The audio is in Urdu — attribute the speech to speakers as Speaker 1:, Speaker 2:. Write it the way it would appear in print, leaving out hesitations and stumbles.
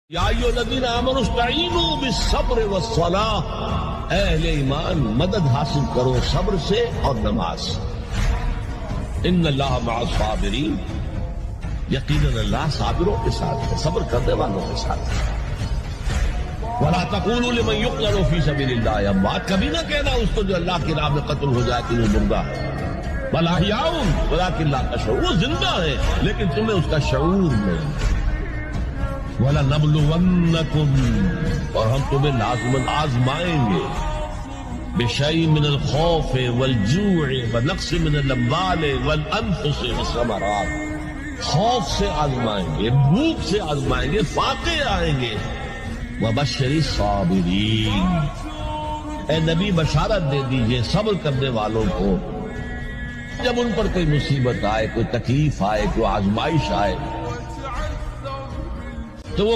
Speaker 1: یا ایھا الذین آمنوا استعینوا بالصبر والصلاۃ، اے اہل ایمان مدد حاصل کرو صبر سے اور نماز سے۔ ان اللہ مع الصابرین، یقیناً اللہ صابروں کے ساتھ ہے، صبر کرنے والوں کے ساتھ ہے۔ ولا تقولوا لمن يقتل في سبيل الله اموات، کبھی نہ کہنا اس کو جو اللہ کی راہ میں قتل ہو جائے کہ وہ مردہ ہے۔ بل احیاء ولکن لا تشعرون، وہ زندہ ہے لیکن تمہیں اس کا شعور نہیں۔ وَلَنَبْلُوَنَّكُمْ، اور ہم تمہیں لازماً آزمائیں گے، بِشَيْءٍ مِّنَ الْخَوْفِ وَالْجُوعِ وَنَقْصٍ مِّنَ الْأَمْوَالِ وَالْأَنفُسِ وَالثَّمَرَاتِ، خوف سے آزمائیں گے، بھوک سے آزمائیں گے، فاقے آئیں گے۔ وَبَشِّرِ الصَّابِرِينَ، اے نبی بشارت دے دیجئے صبر کرنے والوں کو، جب ان پر کوئی مصیبت آئے، کوئی تکلیف آئے، کوئی آزمائش آئے تو وہ